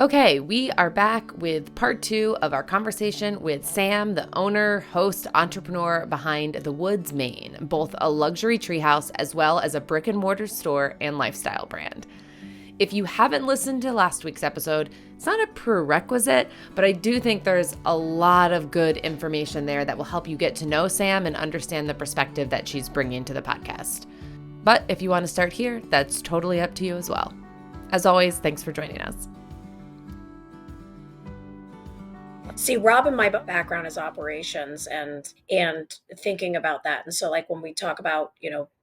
Okay, we are back with part 2 of our conversation with Sam, the owner, host, entrepreneur behind The Woods, Maine, both a luxury treehouse as well as a brick and mortar store and lifestyle brand. If you haven't listened to last week's episode, it's not a prerequisite, but I do think there's a lot of good information there that will help you get to know Sam and understand the perspective that she's bringing to the podcast. But if you want to start here, that's totally up to you as well. As always, thanks for joining us. See, Rob and my background is operations and thinking about that. And so like when we talk about,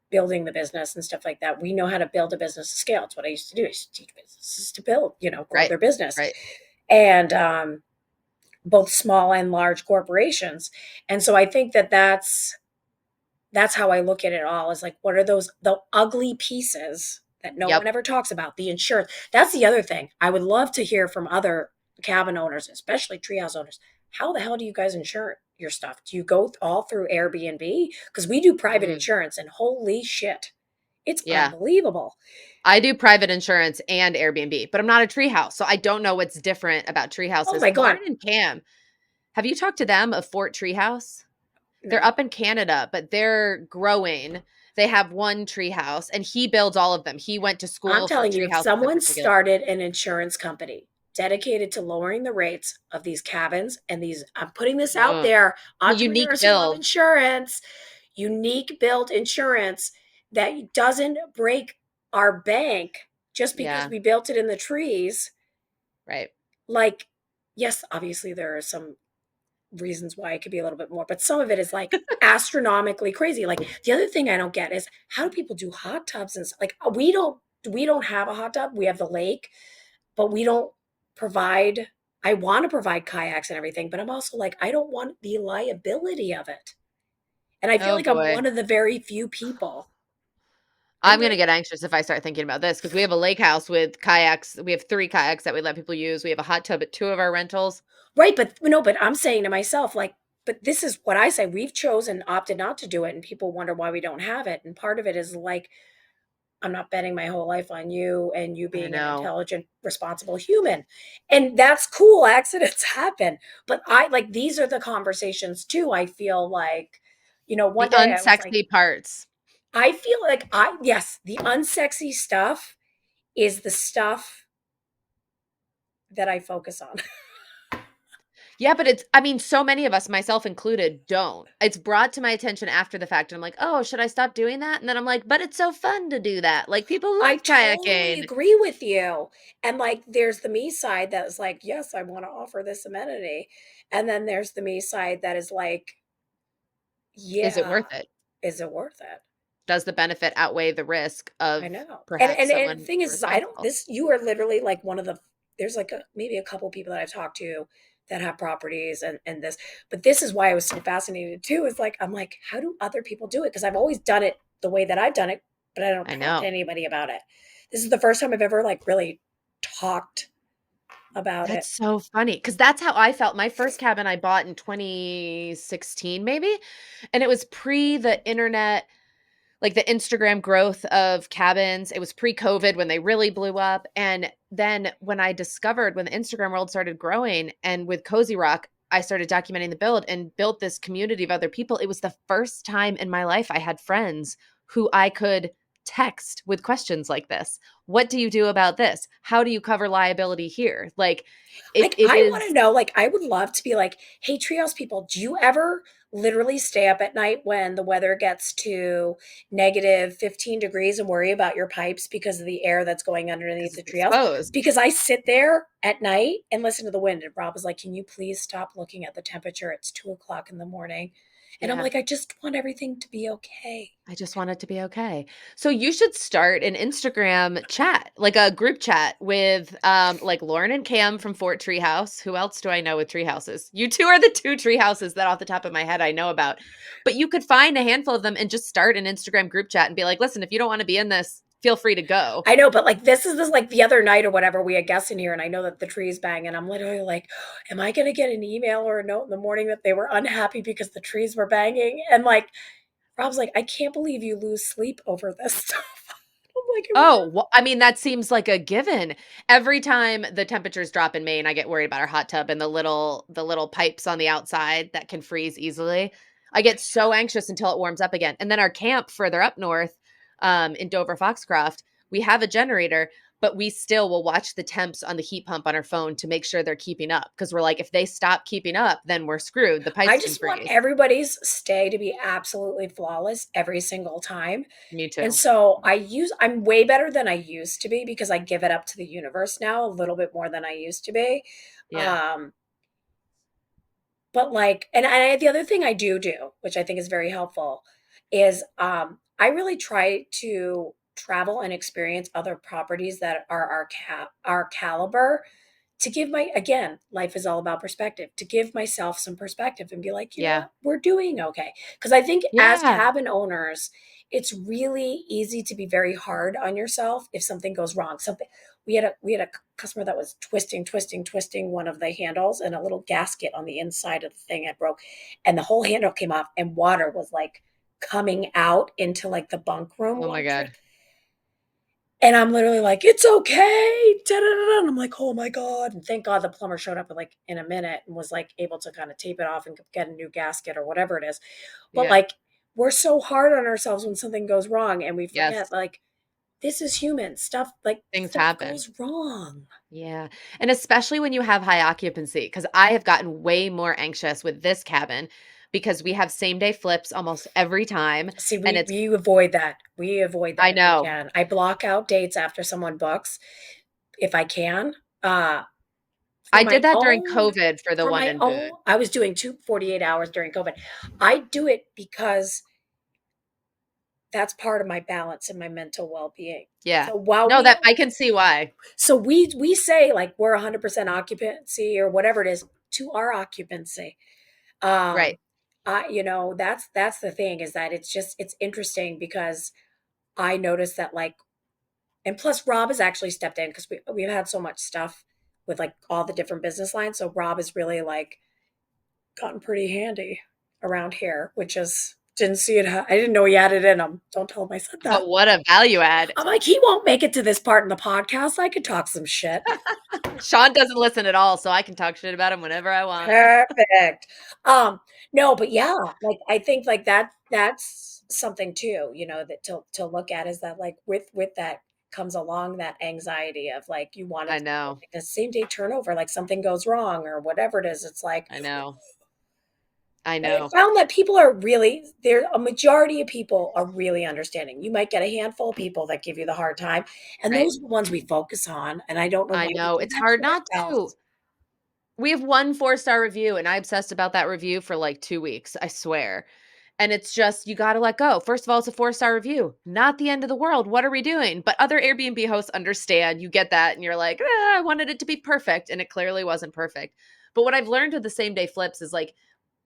building the business and stuff like that, we know how to build a business to scale. It's what I used to do. I used to teach businesses to build, grow their business. Right. And both small and large corporations. And so I think that's how I look at it all, is like, what are the ugly pieces that no one ever talks about? The insurance. That's the other thing. I would love to hear from other cabin owners, especially treehouse owners. How the hell do you guys insure your stuff? Do you go all through Airbnb? Because we do private insurance, and holy shit, it's unbelievable. I do private insurance and Airbnb, but I'm not a treehouse, so I don't know what's different about treehouses. Oh my God. Lauren and Cam, have you talked to them of Fort Treehouse? No. They're up in Canada, but they're growing. They have one treehouse, and he builds all of them. He went to school. I'm telling you, if someone started an insurance company dedicated to lowering the rates of these cabins and these, I'm putting this out there, unique build insurance, unique build insurance that doesn't break our bank just because we built it in the trees. Right. Like, yes, obviously there are some reasons why it could be a little bit more, but some of it is like astronomically crazy. Like the other thing I don't get is, how do people do hot tubs and stuff? Like we don't have a hot tub. We have the lake, but we don't provide. I want to provide kayaks and everything, but I'm also like, I don't want the liability of it. And I feel I'm one of the very few people. I'm going to get anxious if I start thinking about this, because we have a lake house with kayaks. We have 3 kayaks that we let people use. We have a hot tub at 2 of our rentals. Right. But I'm saying to myself, like, but this is what I say. We've opted not to do it. And people wonder why we don't have it. And part of it is like, I'm not betting my whole life on you and you being an intelligent, responsible human. And that's cool. Accidents happen. But these are the conversations too. I feel like, one the day unsexy parts. I feel like the unsexy stuff is the stuff that I focus on. Yeah, but so many of us, myself included, don't. It's brought to my attention after the fact. And I'm like, oh, should I stop doing that? And then I'm like, but it's so fun to do that. Like, people love kayaking. I totally agree with you. And like, there's the me side that is like, yes, I want to offer this amenity. And then there's the me side that is like, yeah. Is it worth it? Is it worth it? Does the benefit outweigh the risk of, I know. Perhaps and the thing is, you are literally like one of the, there's like maybe a couple people that I've talked to that have properties and this, but this is why I was so fascinated too, is like, I'm like, how do other people do it? Because I've always done it the way that I've done it, but I don't talk to anybody about it. This is the first time I've ever like really talked about it. That's so funny, because that's how I felt. My first cabin I bought in 2016 maybe, and it was pre the internet, like the Instagram growth of cabins. It was pre-COVID when they really blew up. And then when the Instagram world started growing, and with Cozy Rock, I started documenting the build and built this community of other people. It was the first time in my life I had friends who I could text with questions like this. What do you do about this? How do you cover liability here? Like, I want to know, like, I would love to be like, hey, treehouse people, do you ever literally stay up at night when the weather gets to negative 15 degrees and worry about your pipes because of the air that's going underneath the treehouse? Because I sit there at night and listen to the wind. And Rob was like, can you please stop looking at the temperature? It's 2:00 in the morning. And I'm like, I just want everything to be okay. I just want it to be okay. So you should start an Instagram chat, like a group chat with like Lauren and Cam from Fort Treehouse. Who else do I know with treehouses? You two are the 2 treehouses that off the top of my head I know about. But you could find a handful of them and just start an Instagram group chat and be like, listen, if you don't want to be in this, feel free to go. I know, but like this like the other night or whatever, we had guests in here and I know that the trees bang and I'm literally like, am I going to get an email or a note in the morning that they were unhappy because the trees were banging? And like, Rob's like, I can't believe you lose sleep over this stuff. I'm Like it was. Oh, well, I mean, that seems like a given. Every time the temperatures drop in Maine, I get worried about our hot tub and the little pipes on the outside that can freeze easily. I get so anxious until it warms up again. And then our camp further up north, in Dover Foxcroft, we have a generator, but we still will watch the temps on the heat pump on our phone to make sure they're keeping up. Because we're like, if they stop keeping up, then we're screwed. The I pipes can just want freeze. everybody's stay to be absolutely flawless every single time. Me And too. so I'm way better than I used to be because I give it up to the universe now a little bit more than I used to be. Yeah. Um, but like, the other thing I do, which I think is very helpful, is I really try to travel and experience other properties that are our caliber, to give my again, life is all about perspective, to give myself some perspective and be like, you know Yeah. what, we're doing okay. Because I think as Yeah. cabin owners, it's really easy to be very hard on yourself if something goes wrong. Something we had a customer that was twisting one of the handles, and a little gasket on the inside of the thing had broke, and the whole handle came off, and water was like coming out into like the bunk room Oh my water. God. And I'm literally like, it's okay. Da, da, da, da. And I'm like, oh my God. And thank God the plumber showed up like in a minute and was like able to kind of tape it off and get a new gasket or whatever it is. But Yeah. like, we're so hard on ourselves when something goes wrong, and we forget Yes. like this is human stuff. Like Things stuff happen. goes wrong. Yeah. And especially when you have high occupancy, because I have gotten way more anxious with this cabin because we have same day flips almost every time. See, And we avoid that. We avoid that I if we know. can. I block out dates after someone books if I can. For I my did that during own COVID for the for one my in own Boone. I was doing 2 48 hours during COVID. I do it because that's part of my balance and my mental well-being. Yeah. So while No, we that have I can see why. so we say like we're 100% occupancy or whatever it is to our occupancy. Right. Um that's the thing, is that it's interesting because I noticed that like, and plus Rob has actually stepped in because we've had so much stuff with like all the different business lines. So Rob is really like gotten pretty handy around here, which is didn't see it. I didn't know he had it in him. Don't tell him I said that. But what a value add. I'm like, he won't make it to this part in the podcast. I could talk some shit. Sean doesn't listen at all, so I can talk shit about him whenever I want. Perfect. Um, no, but yeah, like I think like that's something too, that to look at, is that like with that comes along that anxiety of like you want it I to be know. perfect. The same day turnover, like something goes wrong or whatever it is. It's like, I know. I and I know. found that people are really there. A majority of people are really understanding. You might get a handful of people that give you the hard time, and Right. those are the ones we focus on. And I don't know I why we know. do It's that hard to not to. ourselves. We have one 4-star review, and I obsessed about that review for like 2 weeks, I swear. And it's just, you got to let go. First of all, it's a 4-star review, not the end of the world. What are we doing? But other Airbnb hosts understand. You get that, and you're like, I wanted it to be perfect. And it clearly wasn't perfect. But what I've learned with the same day flips is like,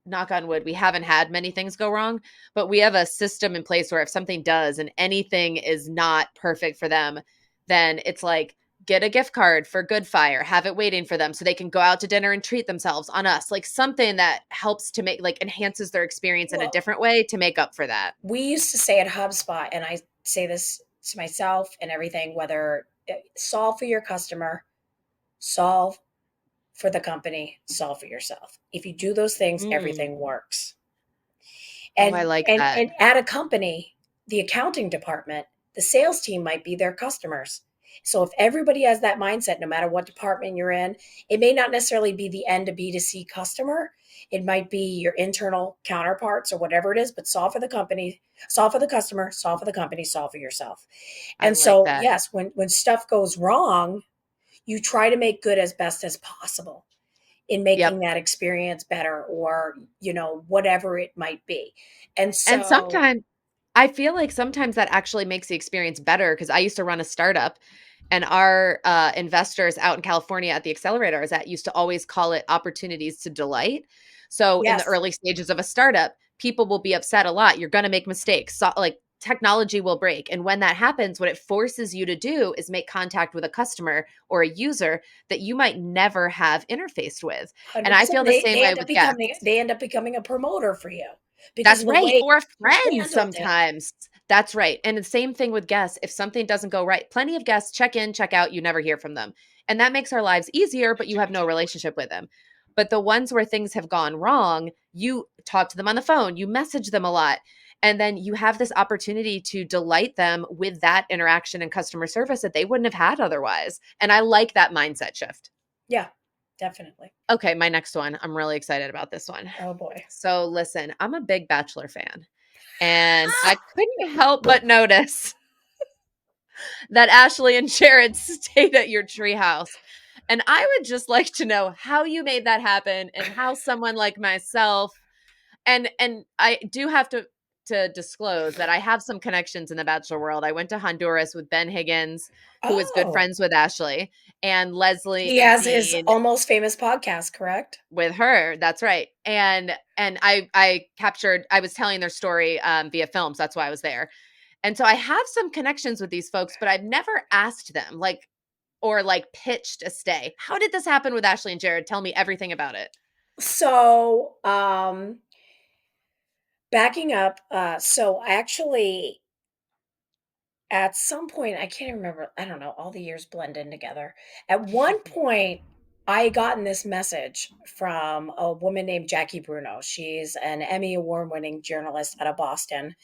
knock on wood, we haven't had many things go wrong, but we have a system in place where if something does and anything is not perfect for them, then it's like, get a gift card for Good Fire, have it waiting for them so they can go out to dinner and treat themselves on us. Like something that helps to make, like, enhances their experience in a Well, different way to make up for that. we used to say at HubSpot, and I say this to myself and everything, whether solve for your customer, solve for the company, solve for yourself. If you do those things, Mm. everything works. Oh, I And like and that. and at a company, the accounting department, the sales team might be their customers. So if everybody has that mindset, no matter what department you're in, it may not necessarily be the end to B2C customer. It might be your internal counterparts or whatever it is, but solve for the company, solve for the customer, solve for the company, solve for yourself. I And like so, that. yes, when stuff goes wrong, you try to make good as best as possible in making Yep. that experience better, or whatever it might be. And And so sometimes I feel like sometimes that actually makes the experience better because I used to run a startup, and our investors out in California at the accelerator I was at used to always call it opportunities to delight. So in the yes, early stages of a startup, people will be upset a lot. You're going to make mistakes. So, like, technology will break. And when that happens, what it forces you to do is make contact with a customer or a user that you might never have interfaced with. And I 100%. feel the they same they way end up with becoming guests. they end up becoming a promoter for you because That's of the right, way or a you friend handled it. sometimes That's right. And the same thing with guests. If something doesn't go right, plenty of guests check in, check out, you never hear from them. And that makes our lives easier, but you have no relationship with them. But the ones where things have gone wrong, you talk to them on the phone, you message them a lot. And then you have this opportunity to delight them with that interaction and customer service that they wouldn't have had otherwise. And I like that mindset shift. Yeah, definitely. Okay, my next one. I'm really excited about this one. Oh boy. So, listen, I'm a big Bachelor fan, and I couldn't help but notice that Ashley and Jared stayed at your treehouse. And I would just like to know how you made that happen and how someone like myself and I do have to disclose that I have some connections in the bachelor world. I went to Honduras with Ben Higgins, who was good Oh, friends with Ashley, and Leslie he and has his Dean almost famous podcast, correct? with her. That's right. And I captured I was telling their story via films. That's why I was there. And so I have some connections with these folks, but I've never asked them like or like pitched a stay. How did this happen with Ashley and Jared? Tell me everything about it. So, backing up, so actually at some point, I can't remember, I don't know, all the years blend in together. At one point, I gotten this message from a woman named Jackie Bruno. She's an Emmy award winning journalist out of Boston.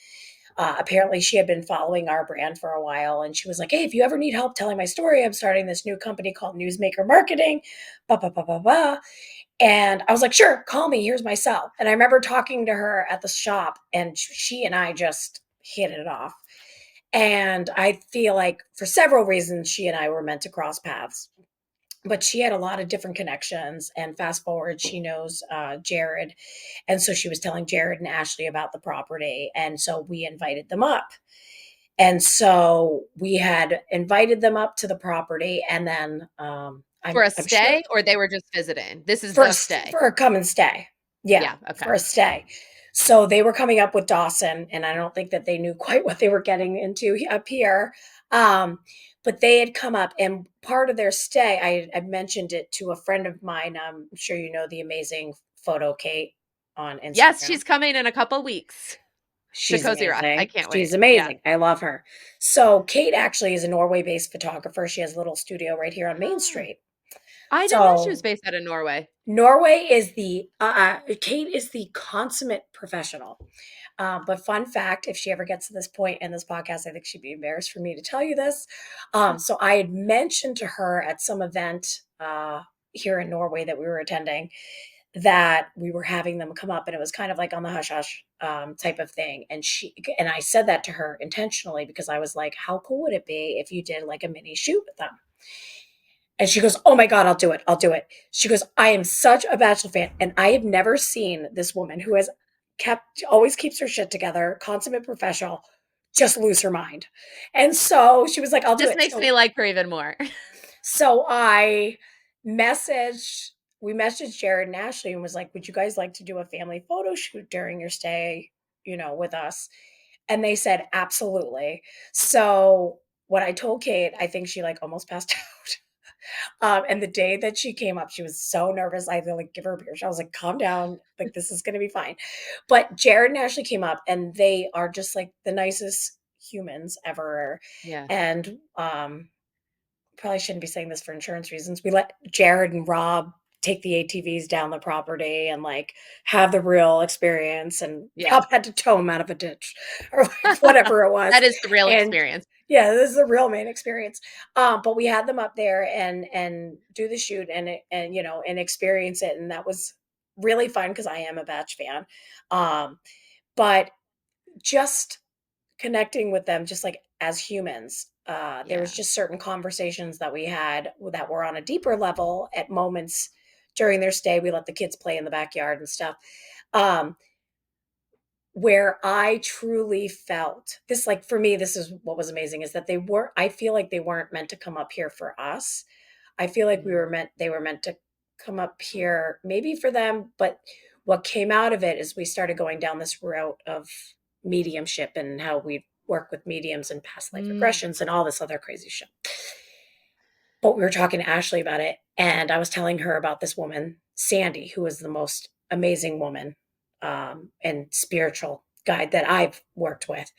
Apparently, she had been following our brand for a while, and she was like, "Hey, if you ever need help telling my story, I'm starting this new company called Newsmaker Marketing." Ba ba ba ba ba. And I was like, "Sure, call me. Here's my cell." And I remember talking to her at the shop, and she and I just hit it off. And I feel like for several reasons, she and I were meant to cross paths. But she had a lot of different connections. And fast forward, she knows Jared. And so she was telling Jared and Ashley about the property. And so we invited them up. And so we had invited them up to the property. And then For a I'm sure stay or they were just visiting? This is the stay. for a come and stay. Yeah, Yeah, okay. for a stay. So they were coming up with Dawson, and I don't think that they knew quite what they were getting into up here. Um, but they had come up, and part of their stay, I mentioned it to a friend of mine. I'm sure you know the amazing photo Kate on Yes, Instagram. she's coming in a couple weeks to She's Cozy Rock. I amazing. can't She's wait. Yeah. amazing. I love her. So Kate actually is a Norway-based photographer. She has a little studio right here on Main Oh, Street. I didn't know she was So based out of Norway. Norway is the Kate is the consummate professional. But fun fact, if she ever gets to this point in this podcast, I think she'd be embarrassed for me to tell you this. So I had mentioned to her at some event here in Norway that we were attending that we were having them come up, and it was kind of like on the hush hush type of thing. And I said that to her intentionally because I was like, how cool would it be if you did like a mini shoot with them? And she goes, "Oh my God, I'll do it. I'll do it." She goes, "I am such a Bachelor fan. And I have never seen this woman who has always keeps her shit together, consummate professional, just lose her mind." And so she was like, "I'll do This it." makes me like her even more. So I messaged, we messaged Jared and Ashley and was like, "Would you guys like to do a family photo shoot during your stay, with us?" And they said, "Absolutely." So when I told Kate, I think she like almost passed out. And the day that she came up, she was so nervous. I had to like give her a beer. I was like, "Calm down. Like, this is going to be fine." But Jared and Ashley came up, and they are just like the nicest humans ever. Yeah. And probably shouldn't be saying this for insurance reasons. We let Jared and Rob take the ATVs down the property and like have the real experience. And Yeah. Rob had to tow him out of a ditch or like whatever it was. That is the real And experience. yeah, this is the real main experience. But we had them up there and do the shoot and experience it, and that was really fun because I am a Batch fan. But just connecting with them, just like as humans, there was Yeah. just certain conversations that we had that were on a deeper level at moments during their stay. We let the kids play in the backyard and stuff. Um, where I truly felt this, like for me, this is what was amazing is that I feel like they weren't meant to come up here for us. I feel like Mm. they were meant to come up here maybe for them, but what came out of it is we started going down this route of mediumship and how we work with mediums and past life Mm. regressions and all this other crazy shit. But we were talking to Ashley about it, and I was telling her about this woman, Sandy, who is the most amazing woman and spiritual guide that I've worked with.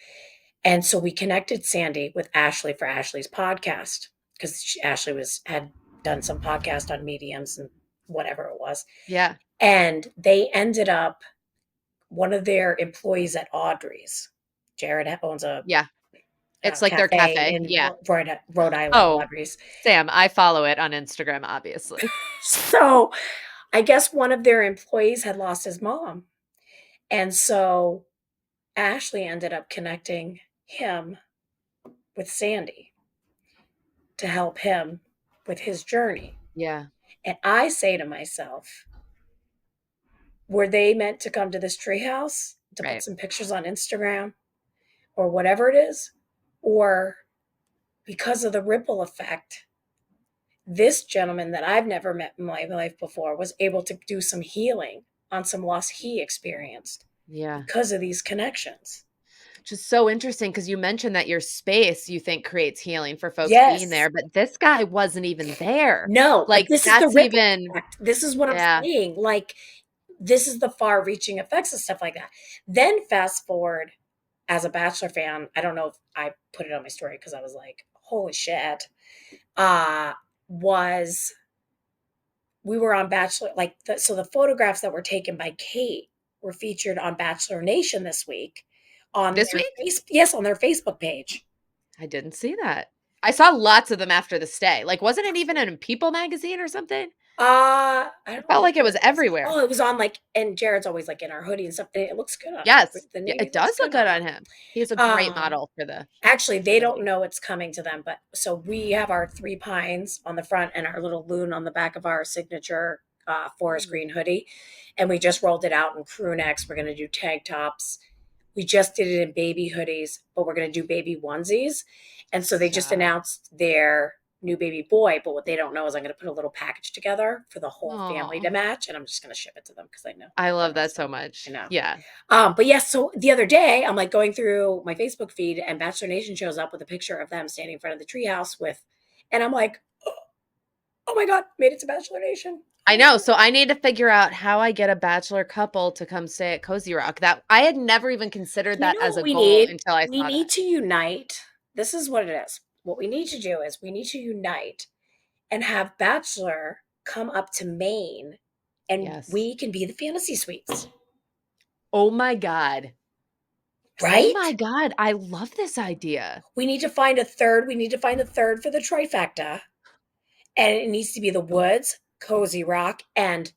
And so we connected Sandy with Ashley for Ashley's podcast because Ashley had done some podcast on mediums and whatever it was. Yeah. And they ended up, one of their employees at Audrey's, Jared owns a Yeah. It's like their cafe cafe. in Yeah. Rhode Island, Oh, Audrey's. Sam, I follow it on Instagram, obviously. So I guess one of their employees had lost his mom. And so Ashley ended up connecting him with Sandy to help him with his journey. Yeah. And I say to myself, were they meant to come to this treehouse to put Right. some pictures on Instagram or whatever it is? Or because of the ripple effect, this gentleman that I've never met in my life before was able to do some healing on some loss he experienced Yeah. because of these connections. Just so interesting because you mentioned that your space you think creates healing for folks being Yes. there, but this guy wasn't even there. No, but Like, this is the that's ripple even effect. This is what I'm yeah. saying. Like, this is the far reaching effects and stuff like that. Then fast forward, as a Bachelor fan, I don't know if I put it on my story because I was like, holy shit. Was we were on Bachelor, so the photographs that were taken by Kate were featured on Bachelor Nation this week on This their week? on their Facebook page. I didn't see that. I saw lots of them after the stay. Like, wasn't it even in People magazine or something? I It don't felt know like it where was it was. everywhere. Oh, it was on and Jared's always like in our hoodie and stuff. And it looks good on him. Yes. The Yeah, navy it looks does look good good on on him. him. He's a great Um, model for Actually, the they don't hoodie. know it's coming to them, but so we have our three pines on the front and our little loon on the back of our signature forest Ooh, green hoodie, and we just rolled it out in crew necks. We're going to do tank tops. We just did it in baby hoodies, but we're going to do baby onesies. And so they just stop. announced their new baby boy, but what they don't know is I'm going to put a little package together for the whole family Oh, to match, and I'm just going to ship it to them because I know I they're love that so awesome. I much. know. Yeah. But yes, so the other day I'm like going through my Facebook feed and Bachelor Nation shows up with a picture of them standing in front of the treehouse and I'm like, oh my God, made it to Bachelor Nation. I Oh my know. God. So I need to figure out how I get a bachelor couple to come stay at Cozy Rock. That I had never even considered You that know as what a we goal need? until I We saw that. need to unite. This is what it is. What we need to do is we need to unite and have Bachelor come up to Maine and Yes. we can be the fantasy suites. Oh my God. Oh my Right? God. I love this idea. We need to find a third. We need to find a third for the trifecta. And it needs to be the woods, Cozy Rock, and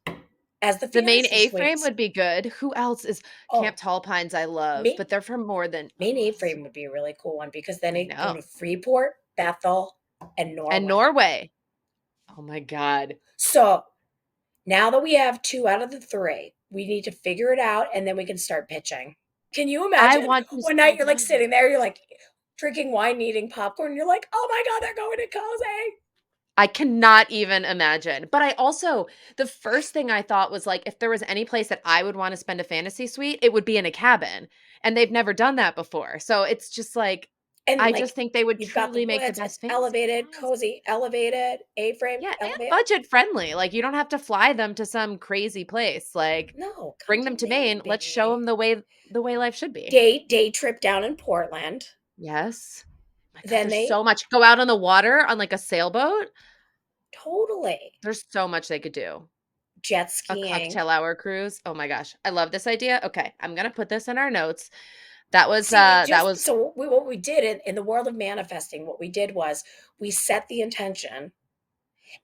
as the The main fantasy A-frame suites. would be good. Who else is Camp Oh, Tall Pines I love, Maine, but they're for more than Maine A-frame would be a really cool one because then I it go know. to Freeport, Bethel, and And Norway. Norway. Oh my God. So now that we have two out of the three, we need to figure it out and then we can start pitching. Can you I imagine want to one so night you're like bad. sitting there, you're like drinking wine, eating popcorn, you're like, oh my God, they're going to Cozy. I cannot even imagine. But I also, the first thing I thought was like, if there was any place that I would want to spend a fantasy suite, it would be in a cabin. And they've never done that before. So it's just like, And I like just think they would you've got the truly make the woods, best it's fantasy. elevated, Yes. cozy, elevated, A-frame, Yeah. And elevated. budget friendly. Like, you don't have to fly them to some crazy place. Like, No, come bring to them to Maine, Maine. Let's show baby. them the way life should be. Day trip down in Portland. Yes. My God, Then there's they so much. Go out on the water on like a sailboat. totally There's so much they could do. jet A skiing. cocktail hour cruise. Oh my gosh. I love this idea. Okay, I'm gonna put this in our notes. That was See, that was what we did in the world of manifesting, what we did was we set the intention,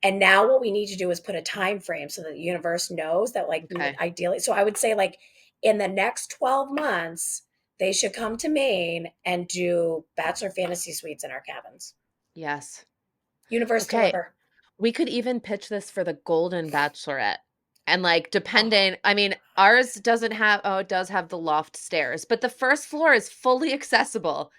and now what we need to do is put a time frame so that the universe knows that like we would okay. ideally. So I would say like in the next 12 months, they should come to Maine and do bachelor fantasy suites in our cabins. Yes. Universe Okay. deliver. We could even pitch this for the Golden Bachelorette. And like Oh, depending, I mean, ours doesn't have it does have the loft stairs, but the first floor is fully accessible.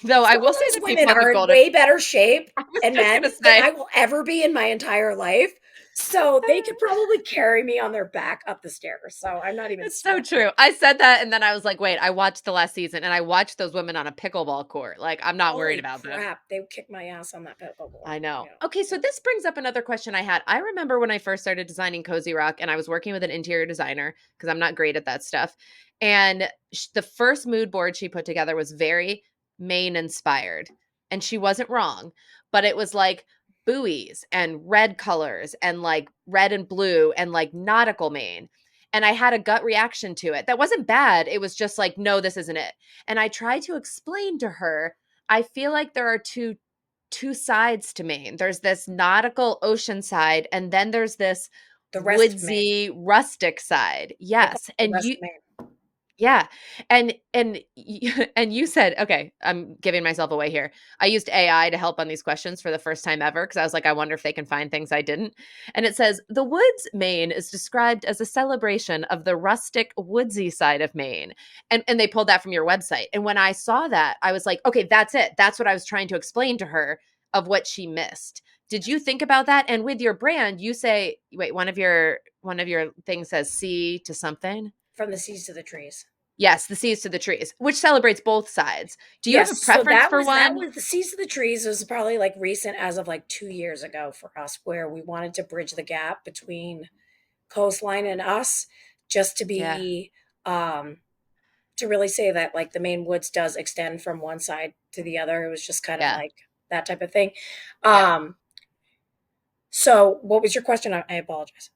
Though I some will of say those the women people on the are in Golden way better shape I was and just men gonna than say I will ever be in my entire life. So they could probably carry me on their back up the stairs. So I'm not even it's so sweating. true. I said that and then I was like, wait, I watched the last season and I watched those women on a pickleball court. Like, I'm not worried Holy about them. crap. They would kick my ass on that pickleball. I know. Yeah. Okay, so Yeah. this brings up another question I had. I remember when I first started designing Cozy Rock and I was working with an interior designer because I'm not great at that stuff. And the first mood board she put together was very Maine inspired. And she wasn't wrong, but it was like buoys and red colors and like red and blue and like nautical Maine. And I had a gut reaction to it. That wasn't bad. It was just like, no, this isn't it. And I tried to explain to her, I feel like there are two sides to Maine. There's this nautical ocean side, and then there's this The rest of Maine. woodsy rustic side. I call Yes. it the And rest you of Maine. yeah. And you said, okay, I'm giving myself away here. I used AI to help on these questions for the first time ever because I was like, I wonder if they can find things I didn't. And it says, the woods Maine is described as a celebration of the rustic woodsy side of Maine. And they pulled that from your website. And when I saw that, I was like, okay, that's it. That's what I was trying to explain to her of what she missed. Did you think about that? And with your brand, you say, wait, one of your things says sea to something. From the seas to the trees. Yes, the seas to the trees, which celebrates both sides. Do you have a Yes, so preference that for was that one? was the seas to the trees was probably like recent as of like 2 years ago for us, where we wanted to bridge the gap between coastline and us, just to Yeah, be to really say that like the Maine woods does extend from one side to the other. It was just kind of yeah, like that type of thing. yeah. Um, so what was your question? I apologize.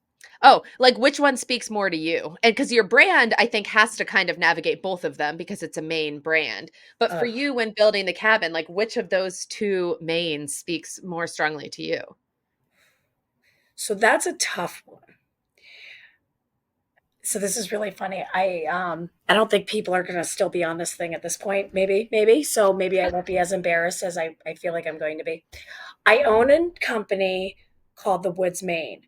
Oh, like which one speaks more to you? And because your brand, I think, has to kind of navigate both of them because it's a main brand. But for Ugh. you, when building the cabin, like which of those two mains speaks more strongly to you? So that's a tough one. So this is really funny. I don't think people are gonna still be on this thing at this point. Maybe. So maybe I won't be as embarrassed as I feel like I'm going to be. I own a company called the Woods Maine.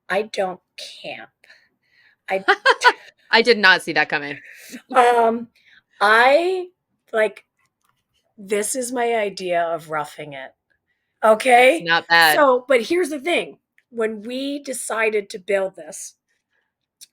I don't camp. I I did not see that coming. um I like this is my idea of roughing it. That's Okay? not bad. So, but here's the thing. When we decided to build this,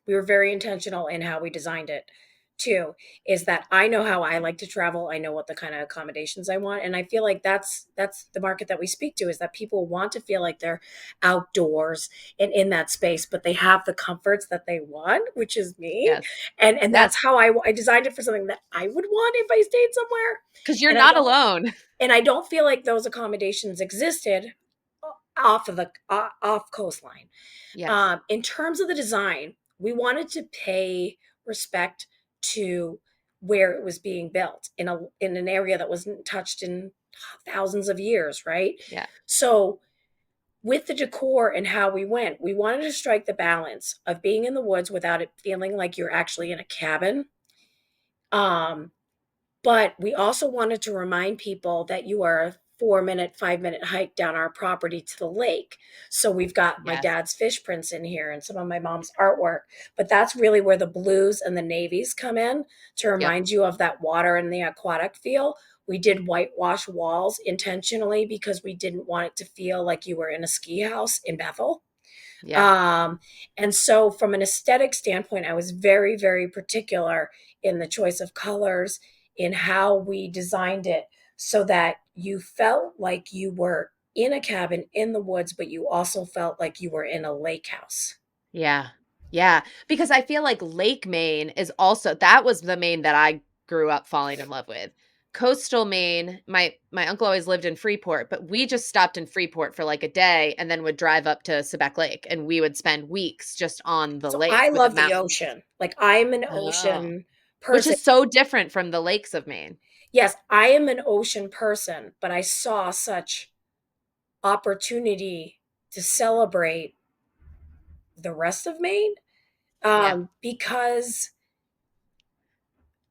we were very intentional in how we designed it too, is that I know how I like to travel. I know what the kind of accommodations I want, and I feel like that's the market that we speak to, is that people want to feel like they're outdoors and in that space, but they have the comforts that they want, which is me. Yes, And yes, that's how I designed it for something that I would want if I stayed somewhere. because you're And I not don't alone. and I don't feel like those accommodations existed off of the off coastline. Yes, In terms of the design, we wanted to pay respect to where it was being built in an area that wasn't touched in thousands of years, right? yeah, So with the decor and how we went, we wanted to strike the balance of being in the woods without it feeling like you're actually in a cabin. Um, but we also wanted to remind people that you are a 4 minute, 5 minute hike down our property to the lake. So we've got my yes, dad's fish prints in here and some of my mom's artwork. But that's really where the blues and the navies come in to yep, remind you of that water and the aquatic feel. We did whitewash walls intentionally because we didn't want it to feel like you were in a ski house in Bethel. yeah, Um, and so, from an aesthetic standpoint, I was very, very particular in the choice of colors, in how we designed it so that you felt like you were in a cabin in the woods, but you also felt like you were in a lake house. yeah, yeah. Because I feel like Lake Maine is also that was the Maine that I grew up falling in love with. Coastal Maine, my uncle always lived in Freeport, but we just stopped in Freeport for like a day and then would drive up to Sebec Lake and we would spend weeks just on the So, I lake with the love the mountains. ocean. Like, I'm an Oh. ocean Which person. is so different from the lakes of Maine. Yes, I am an ocean person, but I saw such opportunity to celebrate the rest of Maine, Yeah. because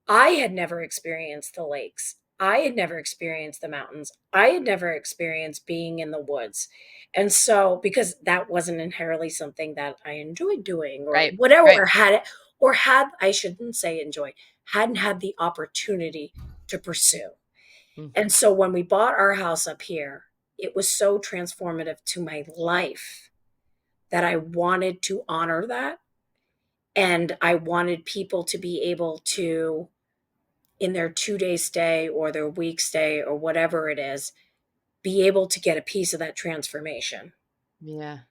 I had never experienced the lakes. I had never experienced the mountains. I had never experienced being in the woods. And so, because that wasn't inherently something that I enjoyed doing or Right. whatever, Right. I shouldn't say enjoy, hadn't had the opportunity to pursue. And Mhm. so when we bought our house up here, it was so transformative to my life that I wanted to honor that. And I wanted people to be able to, in their 2 day stay or their week stay or whatever it is, be able to get a piece of that transformation, Yeah.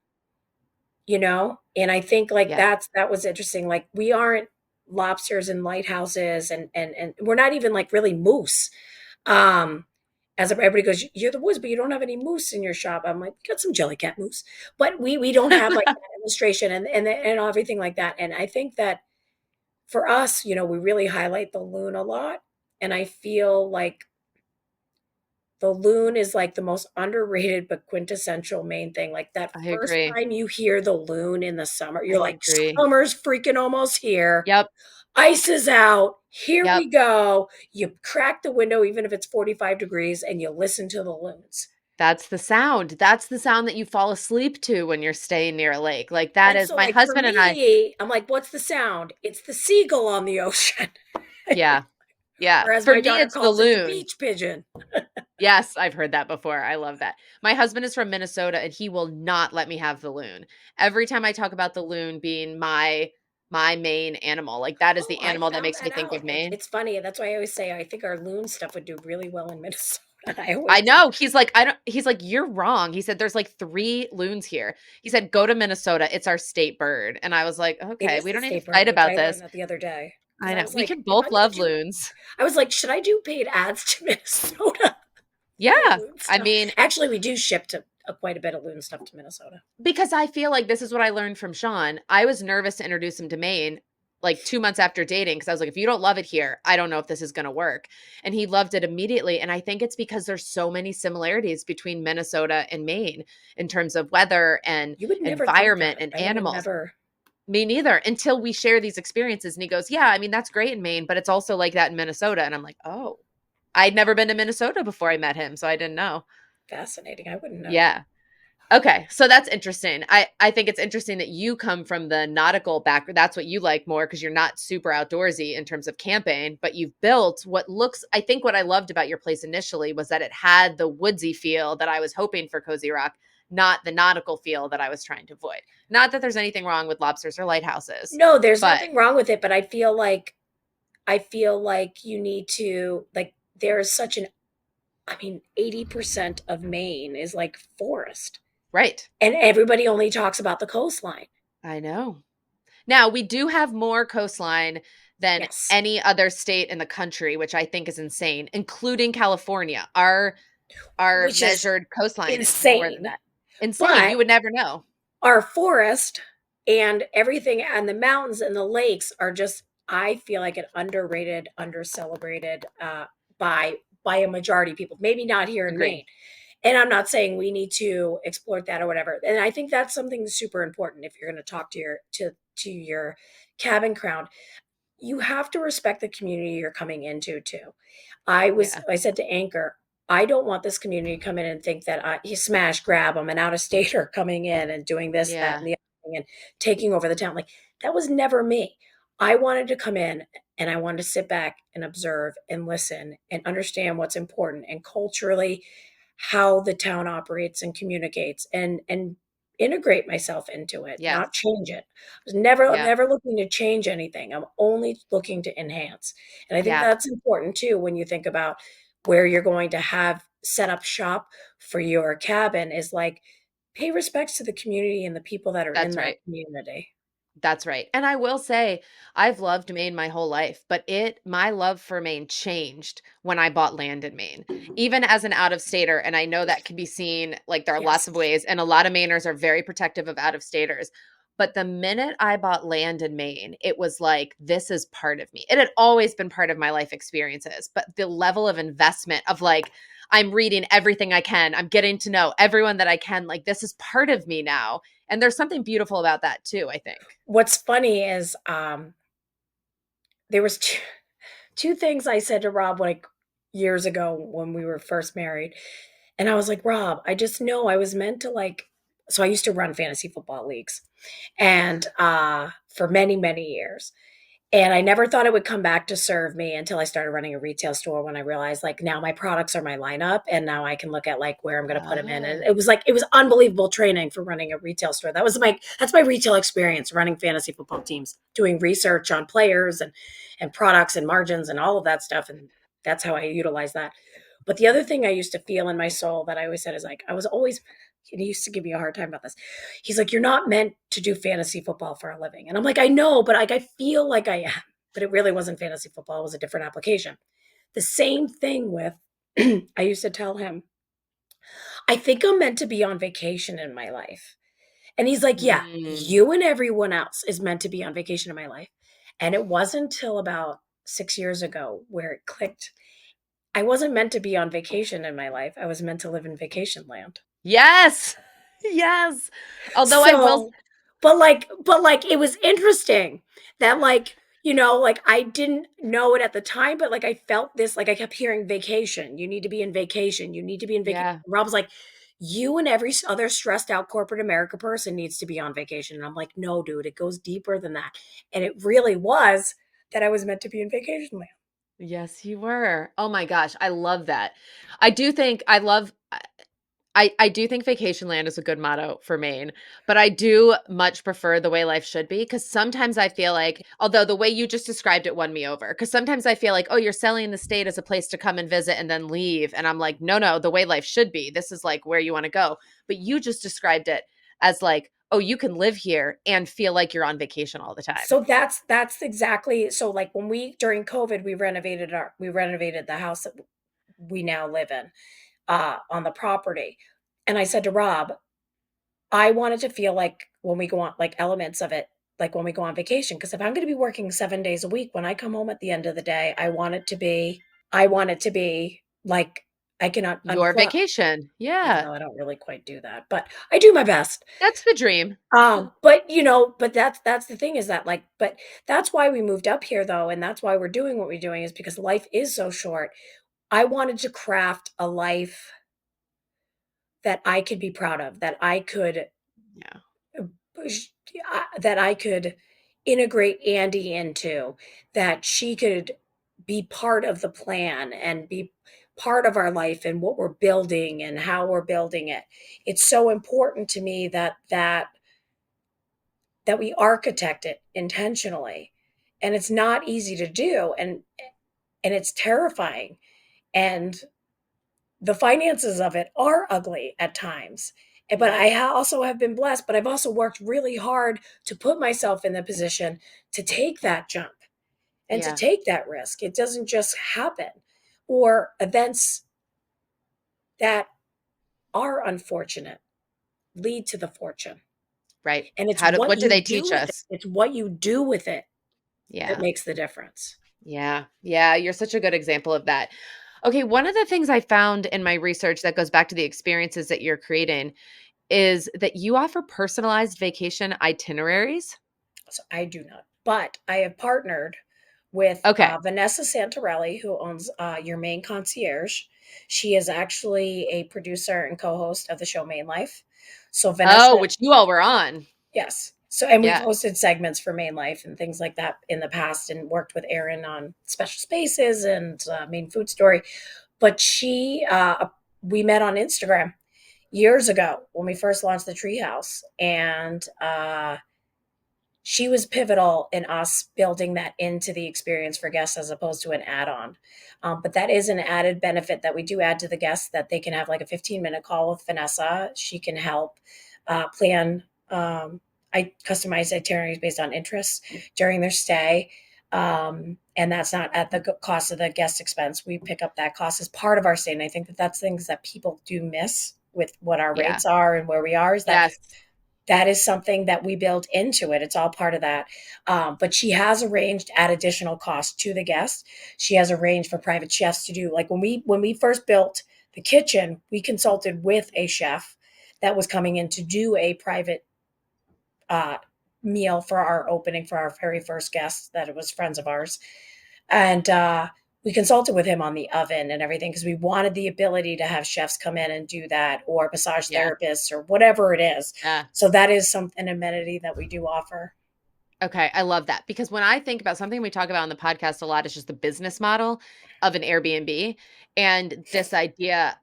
you know? And I think like Yeah. that was interesting. Like, we aren't lobsters and lighthouses, and we're not even like really moose. Um, as everybody goes, you're the woods, but you don't have any moose in your shop. I'm like, got some jellycat moose, but we don't have like that illustration and everything like that. And I think that for us, we really highlight the loon a lot, and I feel like the loon is like the most underrated but quintessential main thing. Like that I first agree. time you hear the loon in the summer, I you're like, agree. summer's freaking almost here. Yep. Ice is out. Here Yep. we go. You crack the window, even if it's 45 degrees, and you listen to the loons. That's the sound. That's the sound that you fall asleep to when you're staying near a lake. Like that And is so, my like, for husband and I. me, I'm like, what's the sound? It's the seagull on the ocean. Yeah. Yeah. Or as For my me daughter it's the calls it, the loon. beach pigeon. Yes, I've heard that before. I love that. My husband is from Minnesota and he will not let me have the loon. Every time I talk about the loon being my main animal, like that is Oh, the I animal that found makes me that think of out. Maine. It's funny. That's why I always say I think our loon stuff would do really well in Minnesota. I always I know. He's like, I don't, he's like, you're wrong. He said, there's like three loons here. He said, go to Minnesota. It's our state bird. And I was like, it okay, is we the don't need to state bird, fight which about I learned this. that the other day. Because I I know. was We like, can if both I'm going to love do, loons. I was like, should I do paid ads to Minnesota for Yeah. loon I stuff? mean, Actually, we do ship to quite a bit of loon stuff to Minnesota. because I feel like this is what I learned from Sean. I was nervous to introduce him to Maine like 2 months after dating because I was like, if you don't love it here, I don't know if this is going to work. And he loved it immediately. And I think it's because there's so many similarities between Minnesota and Maine in terms of weather and You would never think environment that. and I would have animals. never. Me neither until we share these experiences. And he goes, yeah, I mean, that's great in Maine, but it's also like that in Minnesota. And I'm like, oh, I'd never been to Minnesota before I met him. So I didn't know. Fascinating. I wouldn't know. Yeah. Okay, so that's interesting. I think it's interesting that you come from the nautical background. That's what you like more because you're not super outdoorsy in terms of camping, but you've built what looks I think what I loved about your place initially was that it had the woodsy feel that I was hoping for Cozy Rock, not the nautical feel that I was trying to avoid. Not that there's anything wrong with lobsters or lighthouses, No, there's but nothing wrong with it, but I feel like you need to like there is such an I mean 80% of Maine is like forest. right. And everybody only talks about the coastline. I know. Now, we do have more coastline than Yes. any other state in the country, which I think is insane, including California. Our Which is measured coastline is more than insane. that. Insane. You But would never know. our forest and everything and the mountains and the lakes are just I feel like an underrated, undercelebrated by a majority of people. Maybe not here in Agree. Maine. And I'm not saying we need to exploit that or whatever. And I think that's something super important if you're going to talk to your cabin crowd. You have to respect the community you're coming into too. Yeah. I said to Anchor, I don't want this community to come in and think that you smash grab them an out of stater coming in and doing this, that, Yeah. and the other thing and taking over the town. Like that was never me. I wanted to come in and I wanted to sit back and observe and listen and understand what's important and culturally how the town operates and communicates and integrate myself into it, Yes. not change it. I was never Yeah. never looking to change anything. I'm only looking to enhance. And I think Yeah. that's important too when you think about where you're going to have set up shop for your cabin is like pay respects to the community and the people that are in That's that right. community. That's right. And I will say, I've loved Maine my whole life, but my love for Maine changed when I bought land in Maine, even as an out of stater. And I know that can be seen like there are lots Yes. of ways, and a lot of Mainers are very protective of out of staters. But the minute I bought land in Maine, it was like, this is part of me. It had always been part of my life experiences, but the level of investment of like, I'm reading everything I can, I'm getting to know everyone that I can, like, this is part of me now. And there's something beautiful about that too, I think. What's funny is there was two things I said to Rob like years ago when we were first married. And I was like, Rob, I just know I was meant to like so I used to run fantasy football leagues and for many, many years. And I never thought it would come back to serve me until I started running a retail store when I realized like now my products are my lineup and now I can look at like where I'm going to put them in. And Oh, it was unbelievable training for running a retail store. That's my retail experience running fantasy football teams, doing research on players and products and margins and all of that stuff. And that's how I utilize that. But the other thing I used to feel in my soul that I always said is like, I was always, and he used to give me a hard time about this. He's like, you're not meant to do fantasy football for a living. And I'm like, I know, but like, I feel like I am. But it really wasn't fantasy football. It was a different application. The same thing with I used to tell him, I think I'm meant to be on vacation in my life. And he's like, yeah, Mm. you and everyone else is meant to be on vacation in my life. And it wasn't until about 6 years ago where it clicked. I wasn't meant to be on vacation in my life. I was meant to live in vacation land. Yes. Yes. Although I will So, but like it was interesting that like, like I didn't know it at the time, but like I felt this, like I kept hearing vacation. You need to be in vacation. You need to be in vacation. yeah. Rob was like, you and every other stressed out corporate America person needs to be on vacation. And I'm like, no, dude, it goes deeper than that. And it really was that I was meant to be in vacation land. Yes, you were. Oh my gosh, I love that. I do think I love I do think vacation land is a good motto for Maine, but I do much prefer the way life should be because sometimes I feel like, although the way you just described it won me over, because sometimes I feel like, oh, you're selling the state as a place to come and visit and then leave. And I'm like, no, no, the way life should be. This is like where you want to go. But you just described it as like, oh, you can live here and feel like you're on vacation all the time. So that's exactly, so like when we during COVID we renovated the house that we now live in on the property. And I said to Rob, I wanted to feel like when we go on, like elements of it, like when we go on vacation, because if I'm going to be working 7 days a week, when I come home at the end of the day, I want it to be like I cannot Your unplug, vacation. even Yeah. though I don't really quite do that, but I do my best. That's the dream. But but that's the thing is that like, but that's why we moved up here though, and that's why we're doing what we're doing is because life is so short. I wanted to craft a life that I could be proud of, Yeah. that I could integrate Andy into, that she could be part of the plan and be part of our life and what we're building and how we're building it. It's so important to me that we architect it intentionally. And it's not easy to do, and it's terrifying. And the finances of it are ugly at times. But Yep. also have been blessed, but I've also worked really hard to put myself in the position to take that jump and to Yeah. take that risk. It doesn't just happen. Or events that are unfortunate lead to the fortune. Right. And it's How do what what do you they do teach with it. us? It's what you do with it that Yeah. makes the difference. Yeah. Yeah, you're such a good example of that. Okay, one of the things I found in my research that goes back to the experiences that you're creating is that you offer personalized vacation itineraries. So I do not. But I have partnered with Okay. Vanessa Santarelli, who owns Your Maine Concierge. She is actually a producer and co-host of the show Maine Life. So Oh, Vanessa, which you all were on. yes. So and we've Yeah. hosted segments for Maine Life and things like that in the past, and worked with Erin on Special Spaces and Maine Food Story. But we met on Instagram years ago when we first launched the Treehouse, and she was pivotal in us building that into the experience for guests as opposed to an add-on. But that is an added benefit that we do add to the guests, that they can have like a 15-minute call with Vanessa. She can help plan. I customize itineraries based on interests during their stay. And that's not at the cost of the guest expense. We pick up that cost as part of our stay. And I think that that's things that people do miss with what our Yeah. rates are and where we are, is that Yes. that is something that we build into it. It's all part of that. But she has arranged at additional cost to the guest. She has arranged for private chefs to do, like when we first built the kitchen, we consulted with a chef that was coming in to do a private uh, meal for our opening for our very first guest. That it was friends of ours, and we consulted with him on the oven and everything because we wanted the ability to have chefs come in and do that, or massage Yeah. therapists or whatever it is. Yeah. So that is an amenity that we do offer. Okay, I love that because when I think about something we talk about on the podcast a lot is just the business model of an Airbnb and this idea.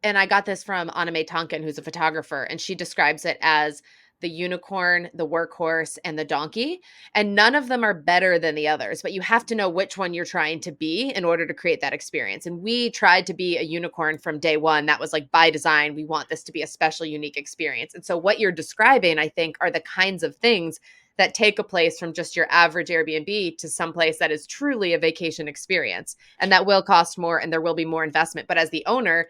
And I got this from Anime Tonkin, who's a photographer, and she describes it as the unicorn, the workhorse, and the donkey. And none of them are better than the others, but you have to know which one you're trying to be in order to create that experience. And we tried to be a unicorn from day one. That was like by design. We want this to be a special, unique experience. And so, what you're describing, I think, are the kinds of things that take a place from just your average Airbnb to some place that is truly a vacation experience. And that will cost more and there will be more investment. But as the owner,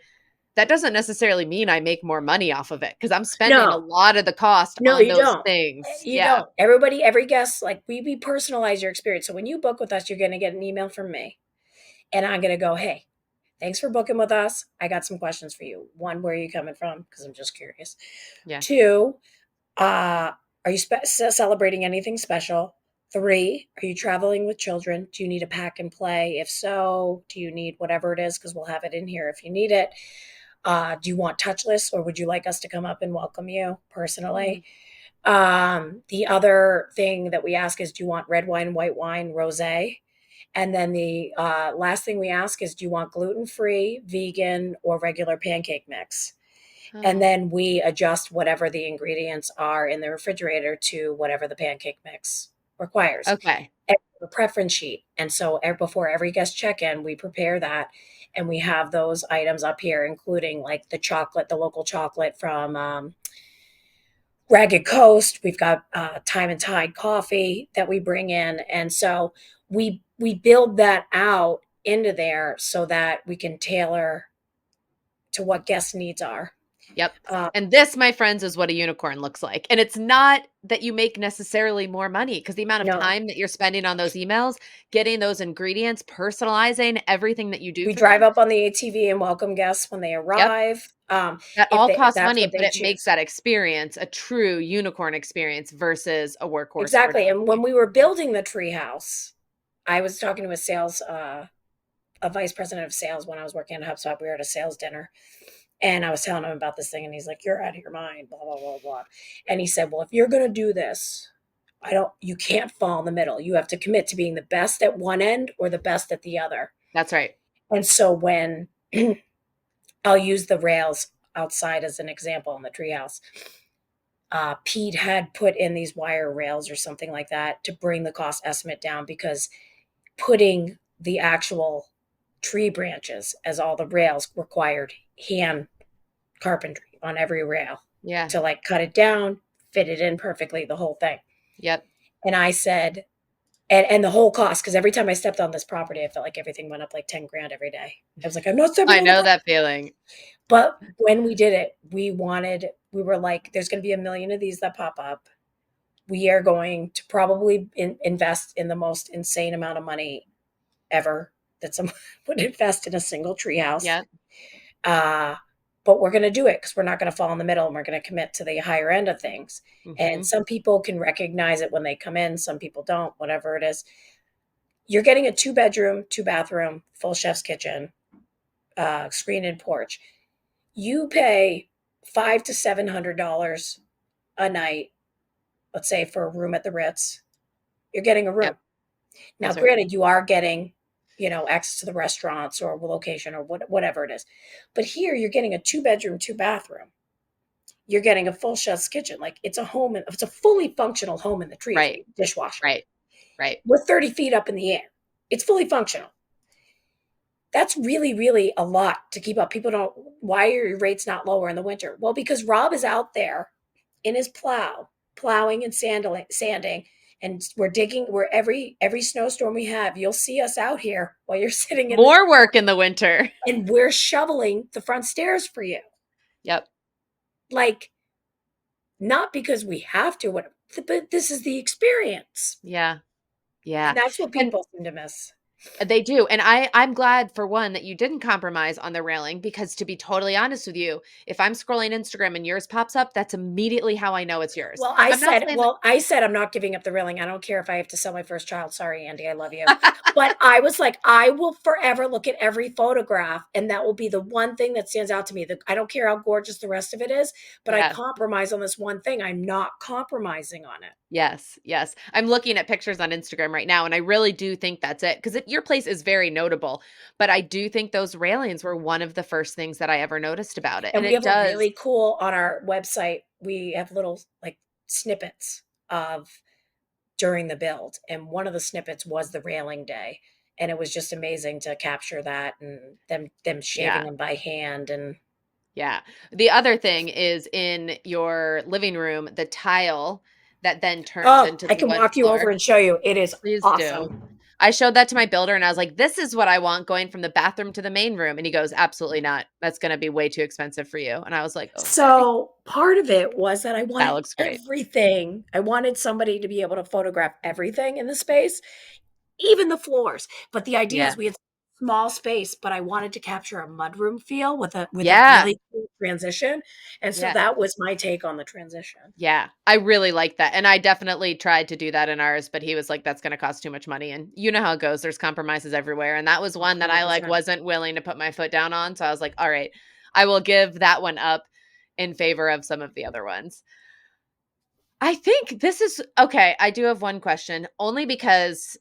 that doesn't necessarily mean I make more money off of it because I'm spending a No, lot of the cost no, on you those don't. things. You Yeah. don't. Everybody, every guest, like we personalize your experience. So when you book with us, you're going to get an email from me, and I'm going to go, hey, thanks for booking with us. I got some questions for you. One, where are you coming from? Because I'm just curious. Yeah. Two, are you celebrating anything special? Three, are you traveling with children? Do you need a pack and play? If so, do you need whatever it is? Because we'll have it in here if you need it. Do you want touchless or would you like us to come up and welcome you Mm. personally? The other thing that we ask is, do you want red wine, white wine, rosé? And then the last thing we ask is, do you want gluten free, vegan, or regular pancake mix? And Oh, then we adjust whatever the ingredients are in the refrigerator to whatever the pancake mix requires. okay. A preference sheet. And so before every guest check in, we prepare that and we have those items up here, including like the chocolate, the local chocolate from Ragged Coast. We've got Time and Tide coffee that we bring in. And so we build that out into there so that we can tailor to what guest needs are. Yep. Uh, And this, my friends, is what a unicorn looks like. And it's not that you make necessarily more money because the amount of no, time that you're spending on those emails, getting those ingredients, personalizing everything that you do we for drive them. up on the ATV and welcome guests when they Yep. arrive. That If all they, if costs that's money, what but they it makes choose. that experience a true unicorn experience versus a workhorse for Exactly. And when nothing. we were building the treehouse, I was talking to a vice president of sales when I was working at HubSpot. We were at a sales dinner, and I was telling him about this thing, and he's like, "You're out of your mind," blah blah blah blah. And he said, "Well, if you're going to do this, you can't fall in the middle. You have to commit to being the best at one end or the best at the other." That's right. And so when I'll use the rails outside as an example in the treehouse, Pete had put in these wire rails or something like that to bring the cost estimate down because putting the actual tree branches as all the rails required hand carpentry on every rail Yeah. to like cut it down, fit it in perfectly, the whole thing. Yep. And I said, and the whole cost, because every time I stepped on this property, I felt like everything went up like 10 grand every day. I was like, I'm not stepping I on the know property. that feeling. But when we did it, we were like, there's going to be a million of these that pop up. We are going to probably invest in the most insane amount of money ever that someone would invest in a single treehouse. Yeah. Uh, but we're going to do it because we're not going to fall in the middle and we're going to commit to the higher end of things. And Hmm. some people can recognize it when they come in, some people don't, whatever it is. You're getting a 2 bedroom, 2 bathroom, full chef's kitchen, screen and porch. You pay $500 to $700 a night, let's say for a room at the Ritz. You're getting a room. Yep. Now, That's right. granted, you are getting, access to the restaurants or location or whatever it is. But here you're getting a 2 bedroom, 2 bathroom. You're getting a full chef's kitchen. Like it's a home, it's a fully functional home in the trees, Right. dishwasher. Right. Right. We're 30 feet up in the air. It's fully functional. That's really, really a lot to keep up. People don't, why are your rates not lower in the winter? Well, because Rob is out there in his plowing and sanding, and we're digging where every snowstorm we have, you'll see us out here while you're sitting in the More work in the winter. and we're shoveling the front stairs for you. Yep. Like, not because we have to, but this is the experience. Yeah. Yeah. And that's what And people seem to miss. they do. And I'm glad for one that you didn't compromise on the railing because to be totally honest with you, if I'm scrolling Instagram and yours pops up, that's immediately how I know it's yours. I'm not saying I said I'm not giving up the railing. I don't care if I have to sell my first child. Sorry, Andy, I love you. But I was like, I will forever look at every photograph, and that will be the one thing that stands out to me. I don't care how gorgeous the rest of it is, but I yeah. compromise on this one thing. I'm not compromising on it. Yes, yes. I'm looking at pictures on Instagram right now, and I really do think that's it because your place is very notable. But I do think those railings were one of the first things that I ever noticed about it. And And we it have a does, really cool on our website. We have little like snippets of during the build, and one of the snippets was the railing day, and it was just amazing to capture that and them shaving yeah, them by hand. And yeah. The other thing is in your living room, the tile. that then turns Oh, into I the can wood walk you over floor. and show you. It is Please do. awesome. I showed that to my builder and I was like, "This is what I want going from the bathroom to the main room." And he goes, "Absolutely not. That's gonna be way too expensive for you." And I was like, "Okay." So part of it was that I That wanted looks great. everything. I wanted somebody to be able to photograph everything in the space, even the floors. But the idea Yeah. is we had small space, but I wanted to capture a mudroom feel with a Yeah. really cool transition. And so Yeah. that was my take on the transition. Yeah. I really like that. And I definitely tried to do that in ours, but he was like, "That's gonna cost too much money." And you know how it goes. There's compromises everywhere. And that was one that I like 100%. wasn't willing to put my foot down on. So I was like, "All right, I will give that one up in favor of some of the other ones." I think this is okay. I do have one question, only because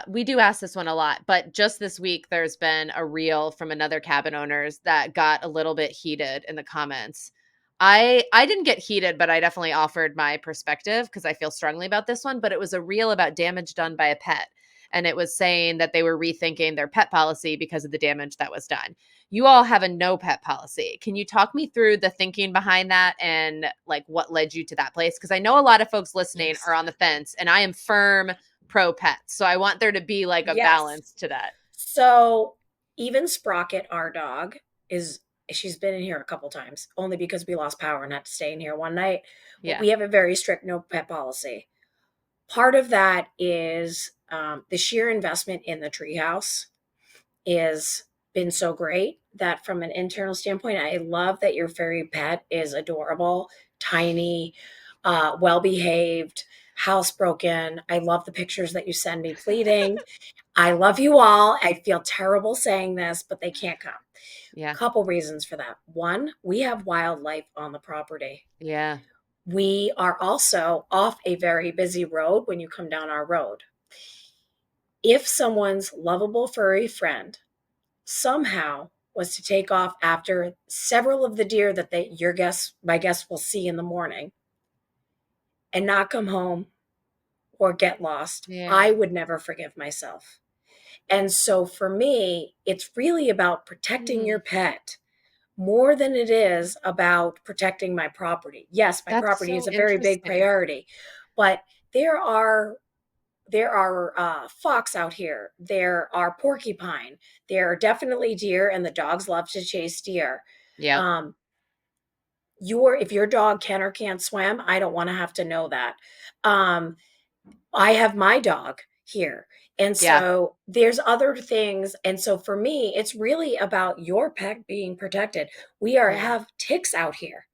we do ask this one a lot. But just this week, there's been a reel from another cabin owners that got a little bit heated in the comments. I didn't get heated, but I definitely offered my perspective because I feel strongly about this one. But it was a reel about damage done by a pet, and it was saying that they were rethinking their pet policy because of the damage that was done. You all have a no pet policy. Can you talk me through the thinking behind that and like what led you to that place? Because I know a lot of folks listening Yes. are on the fence and I am firm pro pets. So I want there to be like a Yes. balance to that. So even Sprocket, our dog, is she's been in here a couple times only because we lost power and had to stay in here one night. But Yeah. we have a very strict no pet policy. Part of that is the sheer investment in the treehouse is been so great that from an internal standpoint, I love that your furry pet is adorable, tiny, well behaved, housebroken. I love the pictures that you send me pleading. I love you all. I feel terrible saying this, but they can't come. Yeah. Couple reasons for that. One, we have wildlife on the property. Yeah. We are also off a very busy road when you come down our road. If someone's lovable furry friend somehow was to take off after several of the deer that my guests will see in the morning and not come home or get lost, I Yeah. would never forgive myself. And so for me, it's really about protecting your Mm, pet more than it is about protecting my property. Yes, my that's property is so a very big interesting. priority, but there are fox out here. There are porcupine. There are definitely deer, and the dogs love to chase deer. Yep. Um, your if your dog can or can't swim, I don't want to have to know that. Um, I have my dog here. And Yeah. so there's other things. And so for me, it's really about your pet being protected. We are Yeah. have ticks out here.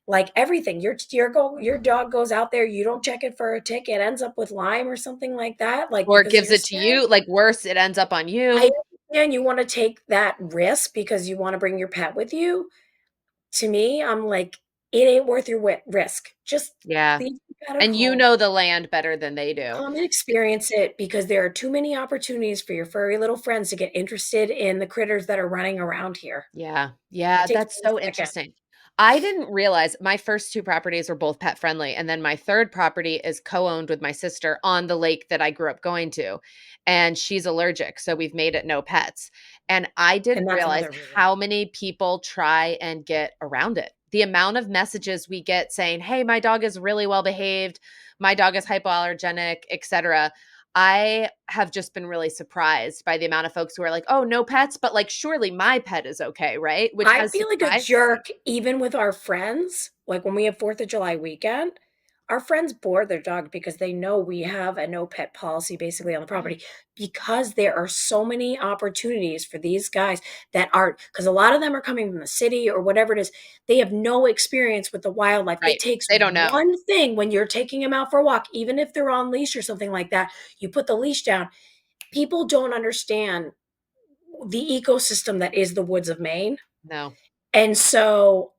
Like everything. Your dog goes out there, you don't check it for a tick, it ends up with Lyme or something like that, like Or it because gives you're it to scared. you. Like worse, it ends up on I you. understand you want to take that risk because you want to bring your pet with you. To me, I'm like, it ain't worth your risk. Just Yeah. leave your pet at And you home. know the land better than they do. Come and experience it because there are too many opportunities for your furry little friends to get interested in the critters that are running around here. Yeah. Yeah, It takes that's one so second. interesting. I didn't realize my first 2 properties were both pet friendly, and then my 3rd property is co-owned with my sister on the lake that I grew up going to, and she's allergic, so we've made it no pets, and I And didn't that's realize another reason. how many people try and get around it. The amount of messages we get saying, "Hey, my dog is really well behaved, my dog is hypoallergenic," etcetera. I have just been really surprised by the amount of folks who are like, "Oh, no pets, but like surely my pet is okay," right? Which I has feel like a surprised me. jerk even with our friends. Like when we have 4th of July weekend, our friends board their dog because they know we have a no pet policy basically on the Right. property because there are so many opportunities for these guys that are because a lot of them are coming from the city or whatever it is. They have no experience with the wildlife. It Right. takes They don't know. one thing when you're taking them out for a walk, even if they're on leash or something like that, you put the leash down. People don't understand the ecosystem that is the woods of Maine. No. And so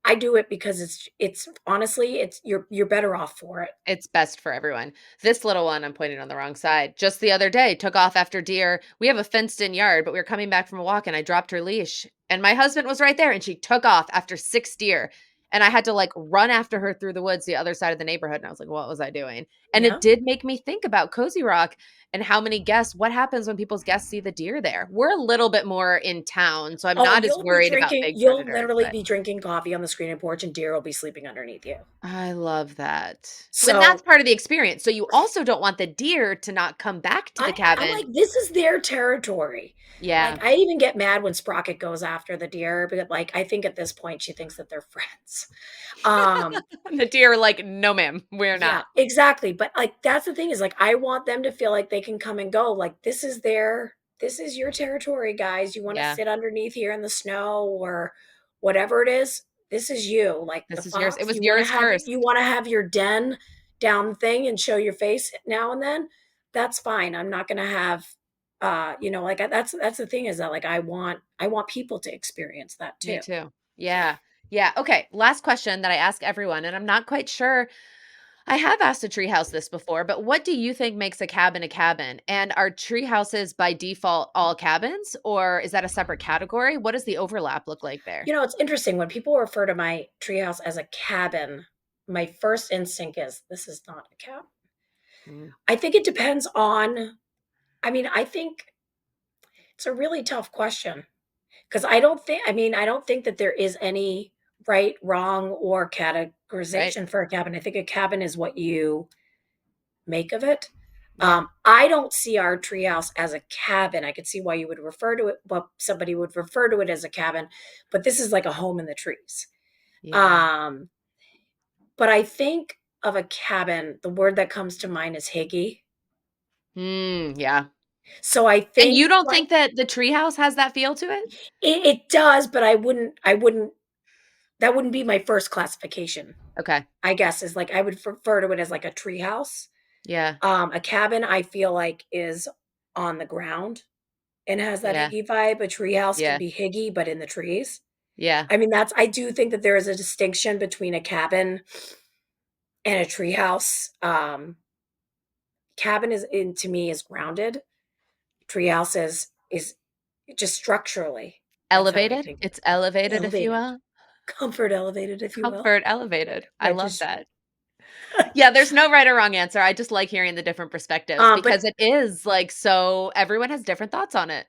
I do it because it's honestly, it's you're better off for it. It's best for everyone. This little one, I'm pointing on the wrong side, just the other day took off after deer. We have a fenced in yard, but we were coming back from a walk and I dropped her leash. And my husband was right there and she took off after 6 deer. And I had to like run after her through the woods the other side of the neighborhood. And I was like, what was I doing? And it Yeah. did make me think about Cozy Rock and how many guests, what happens when people's guests see the deer there? We're a little bit more in town, so I'm Oh, not as worried about big you'll predators, literally but be drinking coffee on the screening porch and deer will be sleeping underneath you. I love that. When that's So part of the experience. So you also don't want the deer to not come back to the I'm cabin. like, this is their territory. Yeah. Like, I even get mad when Sprocket goes after the deer, but like, I think at this point she thinks that they're friends. Um, The deer are like, no, ma'am, we're yeah, not. exactly. But like, that's the thing is like, I want them to feel like they can come and go. Like, this is your territory, guys. You want to Yeah. sit underneath here in the snow or whatever it is. This is you. Like the This is yours. It fox, was yours you first. want to have your den down thing and show your face now and then. That's fine. I'm not going to have, like that's the thing is that like I want people to experience that Me too. too. Yeah. Yeah. Okay. Last question that I ask everyone, and I'm not quite sure. I have asked a treehouse this before, but what do you think makes a cabin a cabin? And are tree houses by default all cabins, or is that a separate category? What does the overlap look like there? It's interesting when people refer to my treehouse as a cabin. My first instinct is this is not a cabin. Mm, I think it depends on. I think it's a really tough question because I don't think that there is any right, wrong, or right. categorization for a cabin. I think a cabin is what you make of it. Yeah. I don't see our treehouse as a cabin. I could see why you would refer to it, but somebody would refer to it as a cabin. But this is like a home in the trees. Yeah. Um, but I think of a cabin, the word that comes to mind is higgy. Yeah. So I And you think don't like think that the treehouse has that feel to it? it does, but I wouldn't that wouldn't be my first classification. Okay. I guess is like I would refer to it as like a treehouse. Yeah. A cabin I feel like is on the ground and has that Yeah. higgy vibe. A treehouse can Yeah. be higgy, but in the trees. Yeah. I do think that there is a distinction between a cabin and a treehouse. Cabin is in to me is grounded. Treehouse is just structurally. That's how I Elevated? think It's elevated, if you elevated, will. comfort elevated, if you will. Comfort elevated. I That love just that. Yeah, there's no right or wrong answer. I just like hearing the different perspectives but because it is like so everyone has different thoughts on it.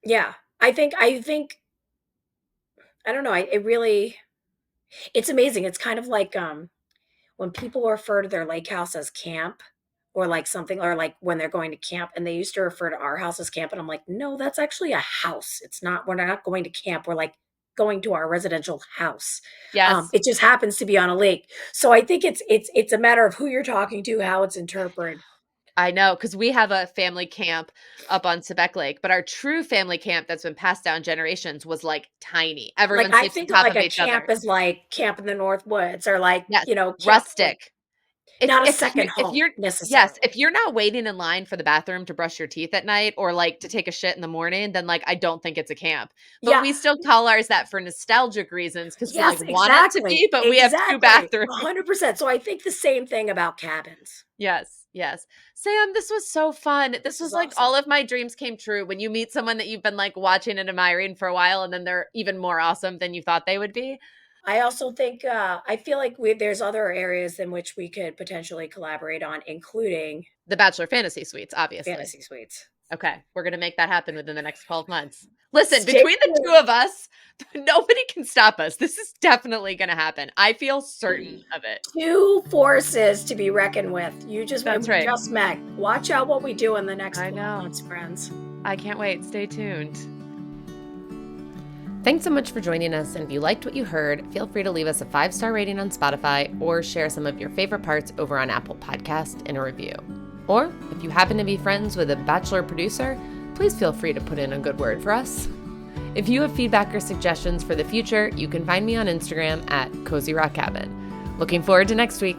yeah, I think I don't know. It really it's amazing. It's kind of like when people refer to their lake house as camp or like something or like when they're going to camp and they used to refer to our house as camp and I'm like, "No, that's actually a house. It's not we're not going to camp. We're like going to our residential house. Yes, It just happens to be on a lake." So I think it's a matter of who you're talking to, how it's interpreted. I know because we have a family camp up on Sebec Lake, but our true family camp that's been passed down generations was like tiny. Like Everyone I sleeps on think of top like of a each other. camp as like camp in the North Woods or like, Yes, camp like rustic. If not a if you second if home you're yes, necessarily. if you're not waiting in line for the bathroom to brush your teeth at night or, like, to take a shit in the morning, then, like, I don't think it's a camp. But Yeah. we still call ours that for nostalgic reasons because we, like, Yes, want it to exactly. be, but we have 2 Exactly. bathrooms. 100%. So I think the same thing about cabins. Yes, yes. Sam, this was so fun. This This was is like all awesome. of my dreams came true when you meet someone that you've been, like, watching and admiring for a while, and then they're even more awesome than you thought they would be. I also think I feel like there's other areas in which we could potentially collaborate on, including The Bachelor Fantasy Suites, obviously. fantasy suites. Okay, we're gonna make that happen within the next 12 months. Listen, Stay between the 2 tuned. of us, nobody can stop us. This is definitely gonna happen. I feel certain of it. Two forces to be reckoned with. That's We right. just met. Watch out what we do in the next I 12 know. months, friends. I can't wait. Stay tuned. Thanks so much for joining us. And if you liked what you heard, feel free to leave us a 5-star rating on Spotify or share some of your favorite parts over on Apple Podcast in a review. Or if you happen to be friends with a Bachelor producer, please feel free to put in a good word for us. If you have feedback or suggestions for the future, you can find me on Instagram at Cozy Rock Cabin. Looking forward to next week.